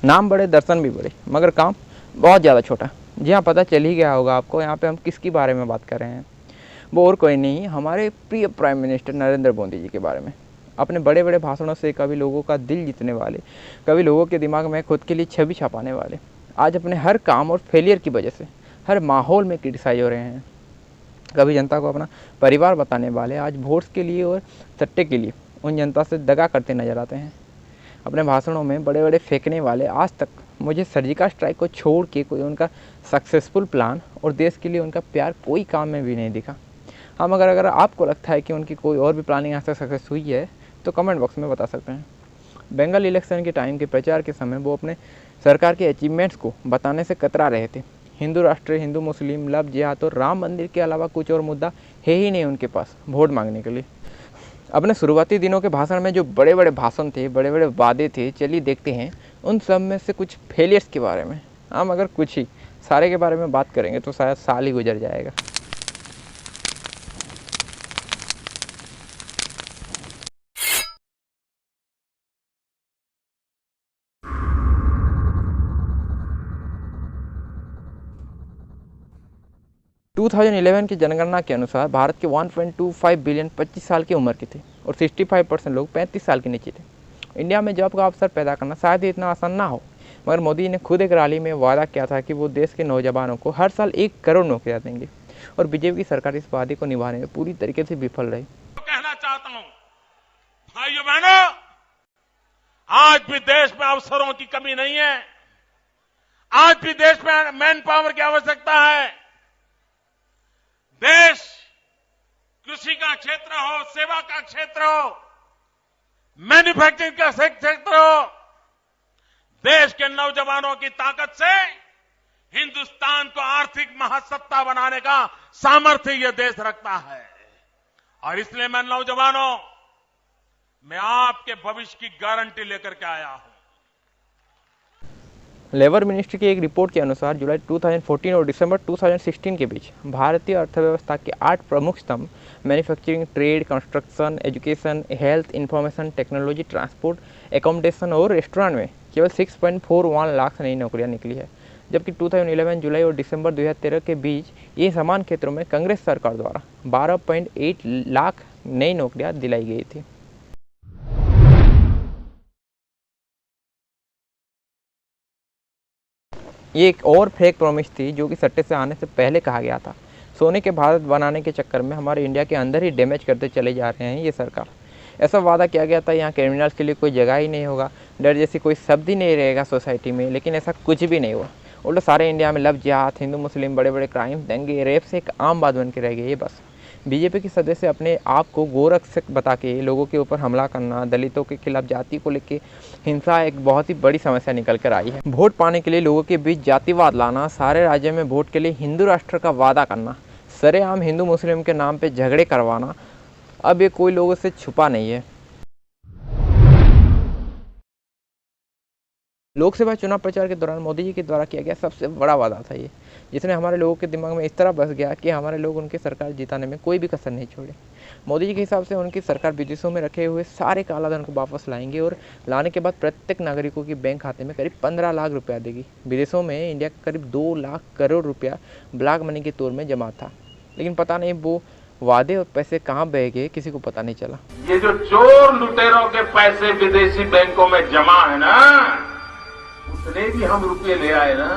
नाम बड़े दर्शन भी बड़े मगर काम बहुत ज़्यादा छोटा। जी हाँ, पता चल ही गया होगा आपको यहाँ पे हम किसके बारे में बात कर रहे हैं। वो और कोई नहीं, हमारे प्रिय प्राइम मिनिस्टर नरेंद्र मोदी जी के बारे में। अपने बड़े बड़े भाषणों से कभी लोगों का दिल जीतने वाले, कभी लोगों के दिमाग में खुद के लिए छवि छापाने वाले, आज अपने हर काम और फेलियर की वजह से हर माहौल में क्रिटिसाइज हो रहे हैं। कभी जनता को अपना परिवार बताने वाले आज वोट्स के लिए और सट्टे के लिए उन जनता से दगा करते नजर आते हैं। अपने भाषणों में बड़े बड़े फेंकने वाले आज तक मुझे सर्जिकल स्ट्राइक को छोड़ के कोई उनका सक्सेसफुल प्लान और देश के लिए उनका प्यार कोई काम में भी नहीं दिखा। हम अगर आपको लगता है कि उनकी कोई और भी प्लानिंग आज तक सक्सेस हुई है तो कमेंट बॉक्स में बता सकते हैं। बंगाल इलेक्शन के टाइम के प्रचार के समय वो अपने सरकार के अचीवमेंट्स को बताने से कतरा रहे थे। हिंदू राष्ट्र, हिंदू मुस्लिम, लव जिहाद और राम मंदिर के अलावा कुछ और मुद्दा है ही नहीं उनके पास वोट मांगने के लिए। अपने शुरुआती दिनों के भाषण में जो बड़े बड़े भाषण थे, बड़े बड़े वादे थे, चलिए देखते हैं उन सब में से कुछ फेलियर्स के बारे में। हम अगर कुछ ही सारे के बारे में बात करेंगे तो शायद साल ही गुजर जाएगा। टू 2011 की जनगणना के अनुसार भारत के 1.25 बिलियन 25 साल की उम्र के थे और 65% लोग 35 साल के नीचे थे। इंडिया में जॉब का अवसर पैदा करना शायद ही इतना आसान ना हो, मगर मोदी ने खुद एक रैली में वादा किया था कि वो देश के नौजवानों को हर साल 1 करोड़ नौकरियां देंगे और बीजेपी की सरकार इस वादे को निभाने में पूरी तरीके से विफल रही। कहना चाहता हूं भाइयों बहनों, आज भी देश में अवसरों की कमी नहीं है। आज भी देश में मैन पावर की आवश्यकता है। देश कृषि का क्षेत्र हो, सेवा का क्षेत्र हो, मैन्युफैक्चरिंग का क्षेत्र हो, देश के नौजवानों की ताकत से हिंदुस्तान को आर्थिक महासत्ता बनाने का सामर्थ्य यह देश रखता है। और इसलिए मैं नौजवानों, मैं आपके भविष्य की गारंटी लेकर के आया हूं। लेबर मिनिस्ट्री की एक रिपोर्ट के अनुसार जुलाई 2014 और दिसंबर 2016 के बीच भारतीय अर्थव्यवस्था के 8 प्रमुख स्तंभ manufacturing, trade, construction, education, health, information technology, transport, accommodation और रेस्टोरेंट में केवल 6.41 लाख नई नौकरियां निकली है, जबकि 2011 जुलाई और दिसंबर 2013 के बीच ये समान क्षेत्रों में कांग्रेस सरकार द्वारा 12.8 लाख नई नौकरियां दिलाई गई थी। ये एक और फेक प्रॉमिस थी जो कि सट्टे से आने से पहले कहा गया था। सोने के भारत बनाने के चक्कर में हमारे इंडिया के अंदर ही डैमेज करते चले जा रहे हैं ये सरकार। ऐसा वादा किया गया था यहाँ क्रिमिनल्स के लिए कोई जगह ही नहीं होगा, डर जैसी कोई शब्द ही नहीं रहेगा सोसाइटी में, लेकिन ऐसा कुछ भी नहीं हुआ। उल्टा सारे इंडिया में लव जिहाद, हिंदू मुस्लिम, बड़े बड़े क्राइम, दंगे, रेप से एक आम बात बन के रह गई है बस। बीजेपी के सदस्य अपने आप को गोरक्षक बता के लोगों के ऊपर हमला करना, दलितों के खिलाफ जाति को लेकर हिंसा एक बहुत ही बड़ी समस्या निकल कर आई है। वोट पाने के लिए लोगों के बीच जातिवाद लाना, सारे राज्य में वोट के लिए हिंदू राष्ट्र का वादा करना, सरेआम हिंदू मुस्लिम के नाम पे झगड़े करवाना, अब ये कोई लोगों से छुपा नहीं है। लोकसभा चुनाव प्रचार के दौरान मोदी जी के द्वारा किया गया सबसे बड़ा वादा था ये, जिसने हमारे लोगों के दिमाग में इस तरह बस गया कि हमारे लोग उनकी सरकार जिताने में कोई भी कसर नहीं छोड़े। मोदी जी के हिसाब से उनकी सरकार विदेशों में रखे हुए सारे कालाधन को वापस लाएंगे और लाने के बाद प्रत्येक नागरिकों की बैंक खाते में करीब 15 लाख रुपया देगी। विदेशों में इंडिया का करीब 2 लाख करोड़ रुपया ब्लैक मनी के तौर में जमा था, लेकिन पता नहीं वो वादे और पैसे कहाँ बह गए, किसी को पता नहीं चला। ये जो चोर लुटेरों के पैसे विदेशी बैंकों में जमा है ना, उतने भी हम रुपये ले आए ना,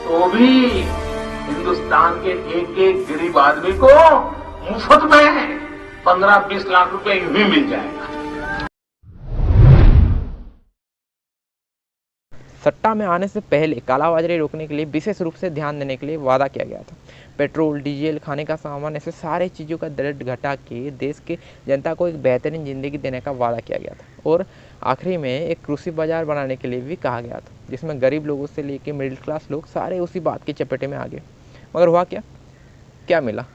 तो भी हिंदुस्तान के एक एक गरीब आदमी को मुफ्त में 15-20 लाख रुपए यूं ही मिल जाएगा। सट्टा में आने से पहले कालाबाजारी रोकने के लिए विशेष रूप से ध्यान देने के लिए वादा किया गया था। पेट्रोल, डीजल, खाने का सामान, ऐसे सारे चीज़ों का दर घटा के देश के जनता को एक बेहतरीन ज़िंदगी देने का वादा किया गया था। और आखिरी में एक कृषि बाजार बनाने के लिए भी कहा गया था, जिसमें गरीब लोगों से लेकर मिडिल क्लास लोग सारे उसी बात की चपेटे में आ गए। मगर हुआ क्या मिला?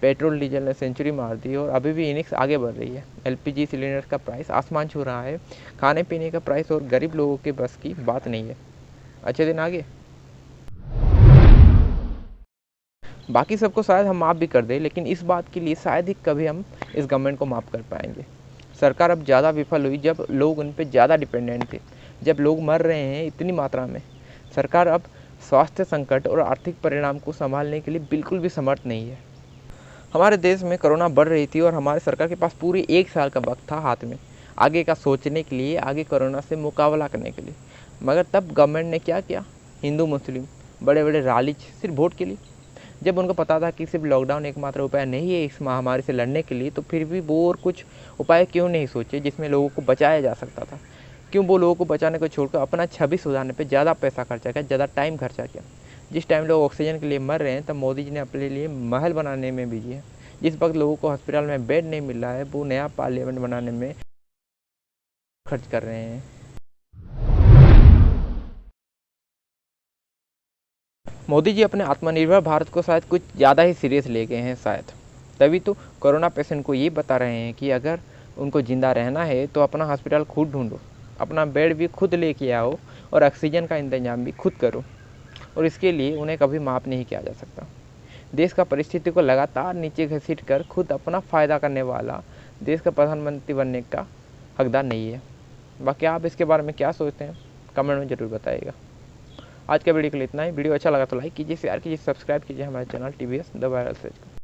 पेट्रोल डीजल ने सेंचुरी मार दी और अभी भी इनिक्स आगे बढ़ रही है। एलपीजी सिलेंडर का प्राइस आसमान छू रहा है, खाने पीने का प्राइस और गरीब लोगों के बस की बात नहीं है। अच्छे दिन आगे। बाकी सबको शायद हम माफ़ भी कर दें, लेकिन इस बात के लिए शायद ही कभी हम इस गवर्नमेंट को माफ़ कर पाएंगे। सरकार अब ज़्यादा विफल हुई जब लोग उन पर ज़्यादा डिपेंडेंट थे। जब लोग मर रहे हैं इतनी मात्रा में, सरकार अब स्वास्थ्य संकट और आर्थिक परिणाम को संभालने के लिए बिल्कुल भी समर्थ नहीं है। हमारे देश में कोरोना बढ़ रही थी और हमारे सरकार के पास पूरी 1 साल का वक्त था हाथ में, आगे का सोचने के लिए, आगे कोरोना से मुकाबला करने के लिए। मगर तब गवर्नमेंट ने क्या किया, हिंदू मुस्लिम बड़े बड़े रैली सिर्फ वोट के लिए। जब उनको पता था कि सिर्फ लॉकडाउन एकमात्र उपाय नहीं है इस महामारी से लड़ने के लिए, तो फिर भी वो और कुछ उपाय क्यों नहीं सोचे जिसमें लोगों को बचाया जा सकता था। क्यों वो लोगों को बचाने को छोड़कर अपना छवि सुधारने पे ज़्यादा पैसा खर्चा किया, ज़्यादा टाइम खर्चा किया। जिस टाइम लोग ऑक्सीजन के लिए मर रहे हैं, तब मोदी जी ने अपने लिए महल बनाने में बिजी है। जिस वक्त लोगों को हॉस्पिटल में बेड नहीं मिल रहा है, वो नया पार्लियामेंट बनाने में खर्च कर रहे हैं। मोदी जी अपने आत्मनिर्भर भारत को शायद कुछ ज़्यादा ही सीरियस ले गए हैं शायद, तभी तो कोरोना पेशेंट को ये बता रहे हैं कि अगर उनको ज़िंदा रहना है तो अपना हॉस्पिटल खुद ढूंढो, अपना बेड भी खुद लेके आओ और ऑक्सीजन का इंतजाम भी खुद करो, और इसके लिए उन्हें कभी माफ़ नहीं किया जा सकता। देश का परिस्थिति को लगातार नीचे घसीट कर खुद अपना फ़ायदा करने वाला देश का प्रधानमंत्री बनने का हकदार नहीं है। बाकी आप इसके बारे में क्या सोचते हैं, कमेंट में ज़रूर बताइएगा। आज का वीडियो के लिए इतना ही। वीडियो अच्छा लगा तो लाइक कीजिए, शेयर कीजिए, सब्सक्राइब कीजिए हमारे channel TVS the viral search को।